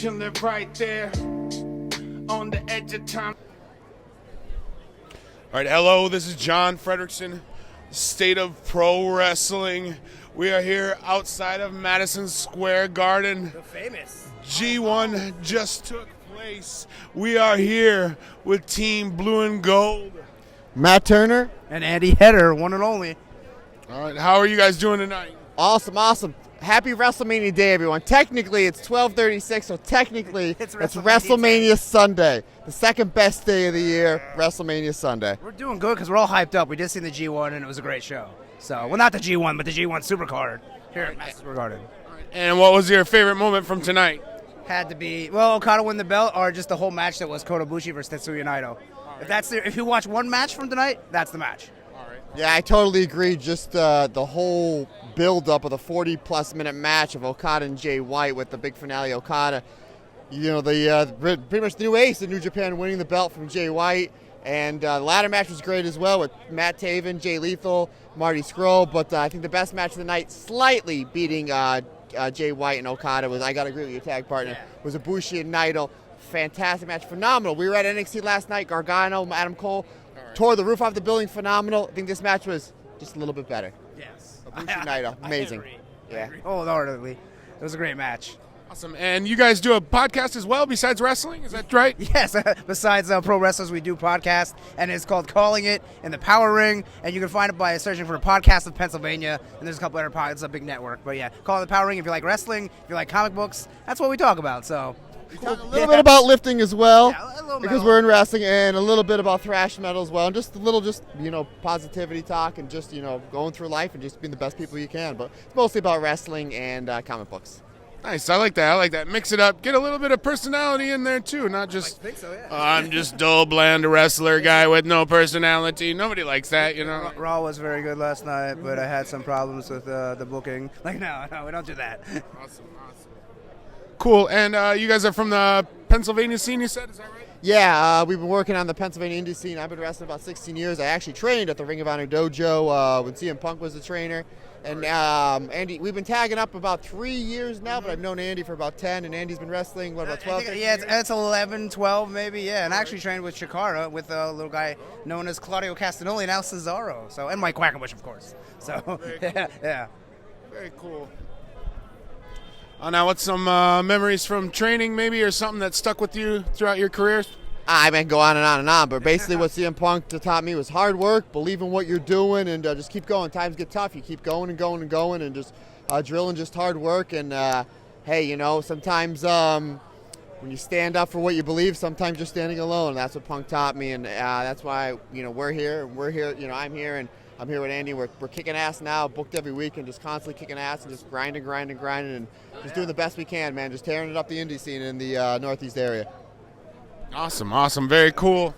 chilling right there on the edge of time. All right, hello, this is John Fredrickson, State of Pro Wrestling. We are here outside of Madison Square Garden. The famous G1 just took place. We are here with Team Blue and Gold. Matt Turner. and Andy Header, one and only. All right, how are you guys doing tonight? Awesome. Happy WrestleMania Day, everyone. Technically, it's 12:36, so technically, it's WrestleMania Sunday. The second best day of the year, WrestleMania Sunday. We're doing good because we're all hyped up. We just seen the G1, and it was a great show. So, well, not the G1, but the G1 Supercard here at Madison Square Garden. And what was your favorite moment from tonight? Had to be, well, Okada win the belt, or just the whole match that was Kota Ibushi versus Tetsuya Naito. If you watch one match from tonight, that's the match. Yeah, I totally agree. Just the whole build-up of the 40-plus minute match of Okada and Jay White with the big finale Okada. You know, pretty much the new ace in New Japan winning the belt from Jay White. And the ladder match was great as well with Matt Taven, Jay Lethal, Marty Scurll. But I think the best match of the night, slightly beating Jay White and Okada, I got to agree with your tag partner, was Ibushi and Naito. Fantastic match, phenomenal. We were at NXT last night. Gargano, Adam Cole tore the roof off the building, phenomenal. I think this match was just a little bit better. Yes. Ibushi Naito, amazing. I agree wholeheartedly. It was a great match. Awesome. And you guys do a podcast as well besides wrestling? Is that right? Yes. Besides Pro Wrestlers, we do podcast, and it's called Calling It in the Power Ring, and you can find it by searching for Podcast of Pennsylvania, and there's a couple other podcasts. It's a big network. But yeah, Calling It the Power Ring. If you like wrestling, if you like comic books, that's what we talk about. So. We talk a little bit about lifting as well, a because we're in wrestling, and a little bit about thrash metal as well, and just a little, positivity talk, and just, going through life and just being the best people you can. But it's mostly about wrestling and comic books. Nice. I like that. Mix it up. Get a little bit of personality in there, too. Not just, I think so, yeah. I'm just dull, bland wrestler guy with no personality. Nobody likes that, you know. Raw was very good last night, but I had some problems with the booking. Like, no, we don't do that. Awesome. Cool. And you guys are from the Pennsylvania scene, you said? Is that right? Yeah, we've been working on the Pennsylvania indie scene. I've been wrestling about 16 years. I actually trained at the Ring of Honor Dojo when CM Punk was the trainer. And Andy, we've been tagging up about 3 years now, but I've known Andy for about 10, and Andy's been wrestling, about 12 years? Yeah, it's 11, 12 maybe, yeah. And I actually trained with Chikara, with a little guy known as Claudio Castagnoli, now Cesaro. So, and Mike Quackenbush, of course. So, yeah. Very cool. Now, what's some memories from training, maybe, or something that stuck with you throughout your career? I mean, go on and on and on, but basically what CM Punk taught me was hard work, believe in what you're doing, and just keep going. Times get tough. You keep going and going and going, and just drilling just hard work. And, hey, sometimes when you stand up for what you believe, sometimes you're standing alone. That's what Punk taught me, and that's why, we're here. I'm here, and I'm here with Andy. We're kicking ass now, booked every week, and just constantly kicking ass and just grinding, and just doing the best we can, man. Just tearing it up the indie scene in the Northeast area. Awesome. Very cool.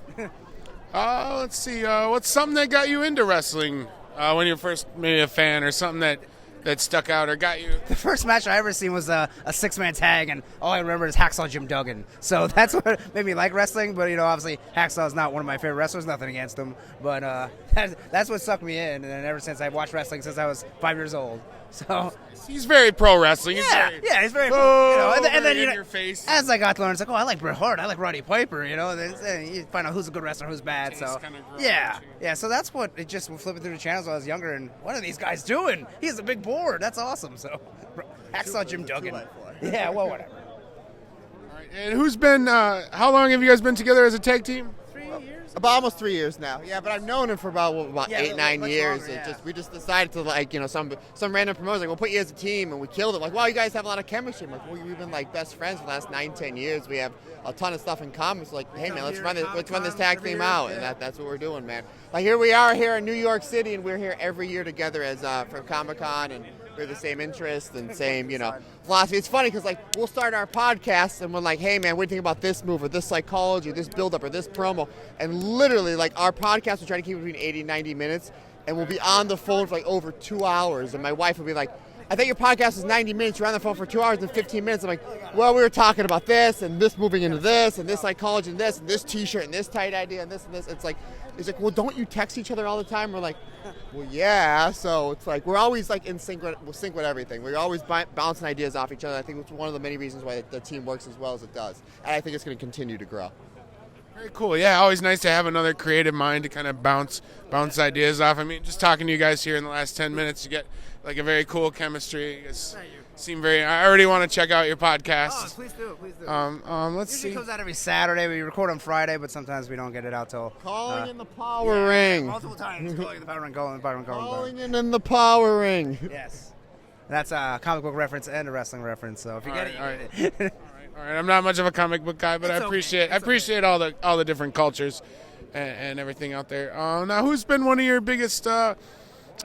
Let's see. What's something that got you into wrestling when you were first maybe a fan, or something that stuck out or got you? The first match I ever seen was a six-man tag, and all I remember is Hacksaw Jim Duggan. So that's what made me like wrestling. But, obviously Hacksaw is not one of my favorite wrestlers. Nothing against him. But that's what sucked me in. And ever since, I've watched wrestling since I was 5 years old. So he's very pro wrestling. He's very. And then in your face. As I got to learn, it's like, I like Bret Hart, I like Roddy Piper. Then you find out who's a good wrestler, who's bad. So yeah. So that's what it just flipping through the channels when I was younger. And what are these guys doing? He has a big board. That's awesome. So Hacksaw Jim Duggan. Yeah. Well, whatever. All right. And who's been? How long have you guys been together as a tag team? About almost 3 years now. Yeah, but I've known him for about 8, 9 years. Longer, yeah. We just decided to some random promoter like, we'll put you as a team, and we killed it. Like, wow, you guys have a lot of chemistry. I'm like, well, we've been best friends for the last 9, 10 years. We have a ton of stuff in common. It's like, hey man, let's run this tag team out, and that's what we're doing, man. Like here we are here in New York City, and we're here every year together as for Comic-Con, and we have the same interests and same, philosophy. It's funny because, we'll start our podcast and we're like, hey, man, what do you think about this move or this psychology, this build-up or this promo? And literally, our podcast, we try to keep it between 80 and 90 minutes, and we'll be on the phone for, over 2 hours. And my wife will be like, I think your podcast is 90 minutes. You're on the phone for 2 hours and 15 minutes. I'm like, well, we were talking about this and this moving into this and this psychology and this T-shirt and this tight idea and this and this. It's like, well, don't you text each other all the time? We're like, well, yeah. So it's like we're always like in sync with everything. We're always bouncing ideas off each other. I think it's one of the many reasons why the team works as well as it does. And I think it's going to continue to grow. Very cool. Yeah, always nice to have another creative mind to kind of bounce ideas off. I mean, just talking to you guys here in the last 10 minutes, you get like a very cool chemistry. You guys seem very. I already want to check out your podcast. Oh, please do. Let's see. It comes out every Saturday. We record on Friday, but sometimes we don't get it out till. Calling in the power ring. Multiple times. Calling in the power ring. Calling in the power ring. Yes. That's a comic book reference and a wrestling reference. So if you get it. All right, I'm not much of a comic book guy, but I appreciate all the different cultures and everything out there. Now, who's been one of your biggest,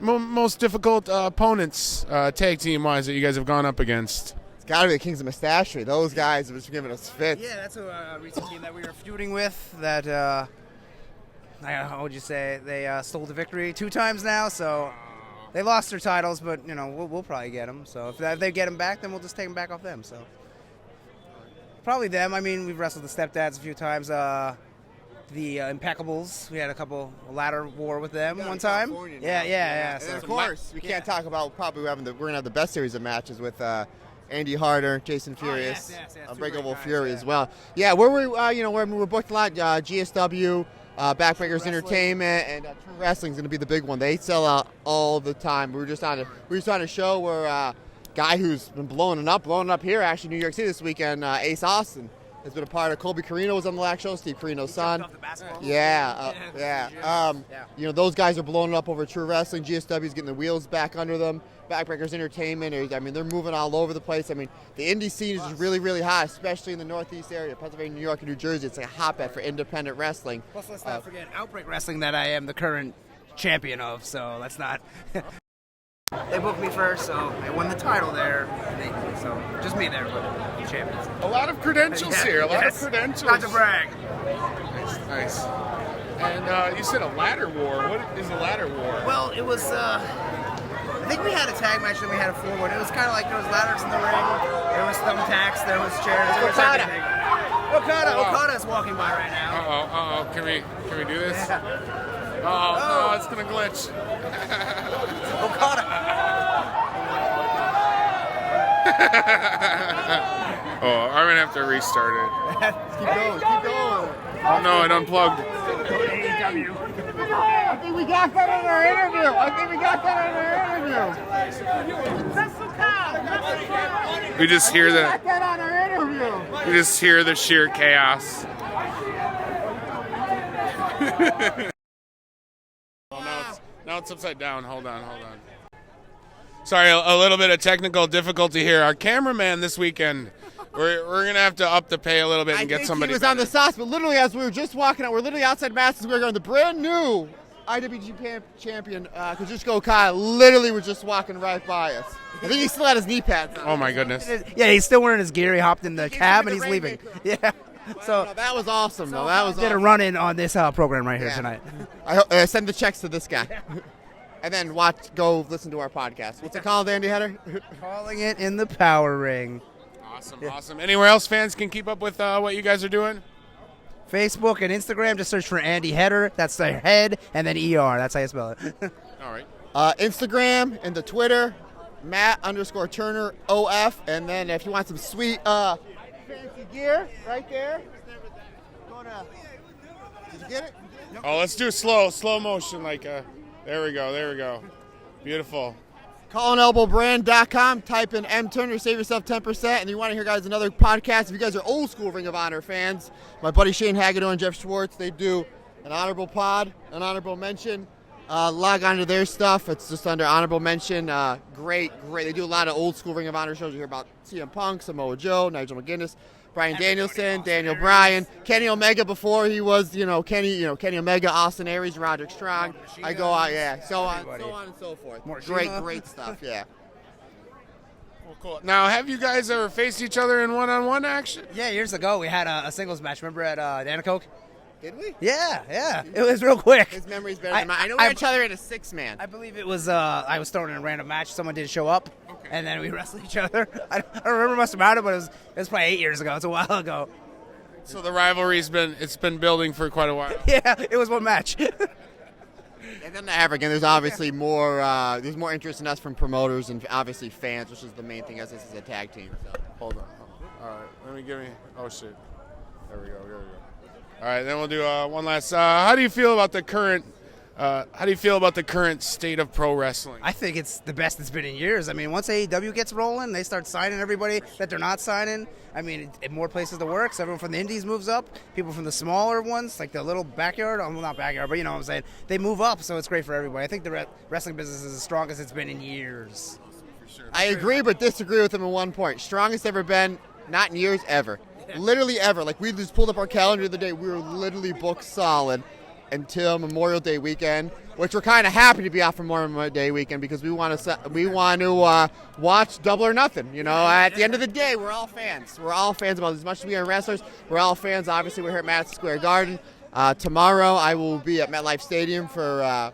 most difficult opponents, tag team wise, that you guys have gone up against? It's got to be the Kings of Mustachery. Those guys have just giving us fits. Yeah, that's a recent team that we were feuding with. That how would you say they stole the victory 2 times now. So they lost their titles, but we'll probably get them. So if they get them back, then we'll just take them back off them. So. Probably them. I mean, we've wrestled the Stepdads a few times. The Impeccables, we had a ladder war with them one time. Yeah. And of course, we can't talk about we're gonna have the best series of matches with Andy Harder, Jason Furious, Unbreakable Fury as well. Yeah, where we're booked a lot. GSW, Backbreakers Entertainment, and True Wrestling's gonna be the big one. They sell out all the time. We were just on a show where. Guy who's been blowing up here, actually, New York City this weekend, Ace Austin, has been a part of. Colby Carino was on the last show, Steve Carino's son. Yeah. Those guys are blowing up over True Wrestling. GSW's getting the wheels back under them. Backbreakers Entertainment, they're moving all over the place. I mean, the indie scene is just really, really hot, especially in the Northeast area, Pennsylvania, New York, and New Jersey. It's like a hotbed for independent wrestling. Plus, let's not forget Outbreak Wrestling that I am the current champion of, so let's not... They booked me first, so I won the title there. So just me there, but champions. A lot of credentials here. A lot of credentials. Not to brag. Nice. And you said a ladder war. What is a ladder war? Well, it was. I think we had a tag match and we had a 4-1. It was kind of like there was ladders in the ring, there was thumbtacks, there was chairs, there was everything. Okada is walking by right now. Can we do this? Yeah. Oh, it's gonna glitch. Okada. I'm gonna have to restart it. Keep going. Oh no, it unplugged. I think we got that in our interview. We just hear the sheer chaos. Now it's upside down. Hold on. Sorry, a little bit of technical difficulty here. Our cameraman this weekend, we're going to have to up the pay a little bit and get somebody he was better. On the sauce, but literally as we were just walking out, we're literally outside Madison Square Garden, the brand new IWGP champion, Kazuchika Okada, literally was just walking right by us. I think he still had his knee pads on. Oh, my goodness. Yeah, he's still wearing his gear. He hopped in the cab and he's leaving. Yeah. So that was awesome, though. That was did a run-in on this program right here tonight. I send the checks to this guy. And then go listen to our podcast. What's it called, Andy Header? Calling it in the Power Ring. Awesome. Anywhere else fans can keep up with what you guys are doing? Facebook and Instagram, just search for Andy Header. That's the head, and then ER. That's how you spell it. All right. Instagram and the Twitter, Matt_Turner OF. And then if you want some sweet fancy gear, right there. Did you get it? Oh, let's do slow motion. There we go. Beautiful. CallinElbowBrand.com. Type in M Turner, save yourself 10%. And you want to hear, guys, another podcast. If you guys are old school Ring of Honor fans, my buddy Shane Hagedorn and Jeff Schwartz, they do an honorable pod, an honorable mention. Log on to their stuff. It's just under honorable mention. Great. They do a lot of old school Ring of Honor shows. You hear about CM Punk, Samoa Joe, Nigel McGuinness, Bryan Danielson, Daniel Bryan, Kenny Omega before he was, Kenny Omega, Austin Aries, Roderick Strong. I go out, so on and so forth. Great stuff, yeah. Well, cool. Now, have you guys ever faced each other in one-on-one action? Yeah, years ago we had a singles match. Remember at Danacoke? Did we? Yeah. It was real quick. His memory's better than mine. I know we had each other in a 6-man. I believe it was, I was thrown in a random match. Someone didn't show up, and then we wrestled each other. I don't remember much about it, but it was probably 8 years ago. It's a while ago. So the rivalry's been building for quite a while. Yeah, it was one match. And then the African, there's obviously more interest in us from promoters and obviously fans, which is the main thing as this is a tag team. So. Hold on. All right, oh shit. There we go. All right, then we'll do one last. How do you feel about the current state of pro wrestling? I think it's the best it's been in years. I mean, once AEW gets rolling, they start signing everybody that they're not signing. I mean, more places to work. So everyone from the indies moves up. People from the smaller ones, like the little backyard, well, not backyard, but you know what I'm saying, they move up. So it's great for everybody. I think the wrestling business is as strong as it's been in years. I agree, but disagree with him in one point. Strongest ever been, not in years, ever. Literally ever. Like, we just pulled up our calendar the other day. We were literally booked solid until Memorial Day weekend, which we're kind of happy to be off for Memorial Day weekend because we want to watch Double or Nothing. You know, at the end of the day, we're all fans. We're all fans about as much as we are wrestlers. We're all fans. Obviously, we're here at Madison Square Garden. Tomorrow, I will be at MetLife Stadium for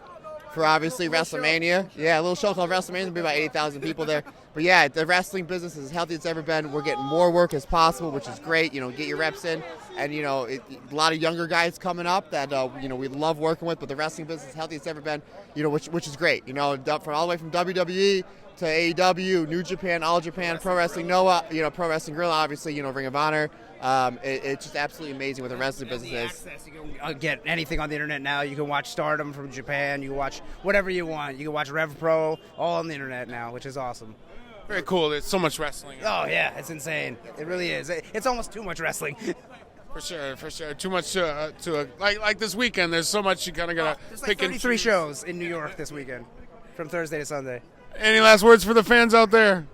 obviously WrestleMania. Yeah, a little show called WrestleMania. There'll be about 80,000 people there. But yeah, the wrestling business is as healthy as it's ever been. We're getting more work as possible, which is great. You know, get your reps in. And, you know, a lot of younger guys coming up that, you know, we love working with. But the wrestling business is as healthy as it's ever been, you know, which is great. You know, from all the way from WWE to AEW, New Japan, All Japan, Pro Wrestling Noah, you know, Pro Wrestling Gorilla, obviously, you know, Ring of Honor. It's just absolutely amazing what the wrestling business is. You can get anything on the internet now. You can watch Stardom from Japan. You can watch whatever you want. You can watch Rev Pro, all on the internet now, which is awesome. Very cool. There's so much wrestling. Oh, yeah. It's insane. It really is. It's almost too much wrestling. For sure. Too much like this weekend. There's so much you kind of got to pick and choose. 33 shows in New York this weekend from Thursday to Sunday. Any last words for the fans out there?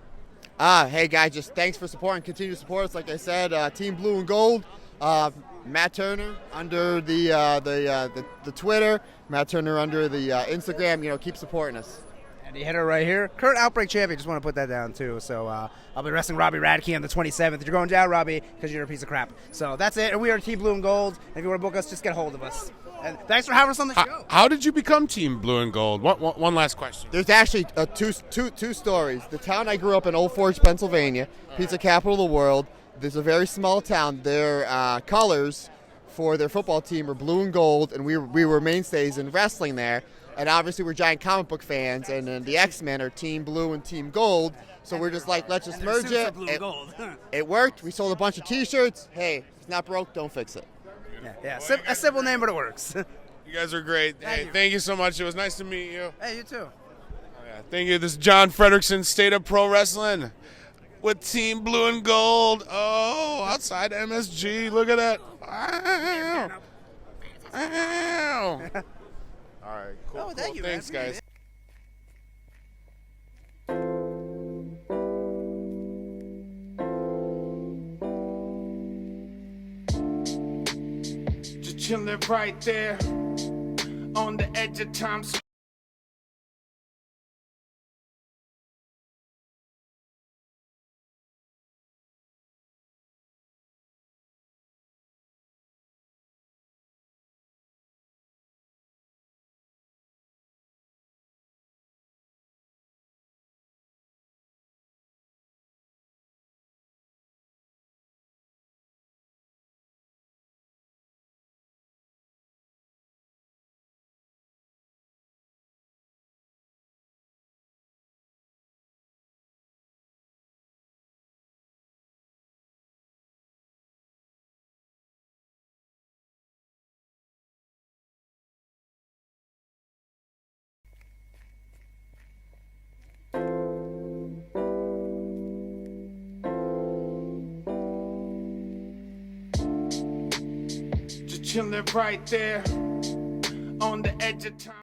Hey, guys, just thanks for supporting. Continue to support us. Like I said, Team Blue and Gold. Matt Turner under the Twitter. Matt Turner under the Instagram. You know, keep supporting us. And you hit her right here. Current Outbreak champion. Just want to put that down, too. So I'll be wrestling Robbie Radke on the 27th. You're going down, Robbie, because you're a piece of crap. So that's it. And we are Team Blue and Gold. If you want to book us, just get a hold of us. And thanks for having us on the show. How did you become Team Blue and Gold? One last question. There's actually two stories. The town I grew up in, Old Forge, Pennsylvania, pizza capital of the world. There's a very small town. Their colors for their football team are blue and gold, and we were mainstays in wrestling there. And obviously we're giant comic book fans, and then the X-Men are Team Blue and Team Gold. So we're just like, let's just merge it. It worked. We sold a bunch of T-shirts. Hey, if it's not broke, don't fix it. Yeah. A simple name, but it works. You guys are great. Thank you so much. It was nice to meet you. Hey, you too. Yeah, thank you. This is John Frederickson, State of Pro Wrestling, with Team Blue and Gold. Oh, outside MSG. Look at that. Wow. Wow. All right, cool. Oh, thank you, Thanks, man. guys. Just chilling right there on the edge of Times Square. Chilling right there on the edge of time.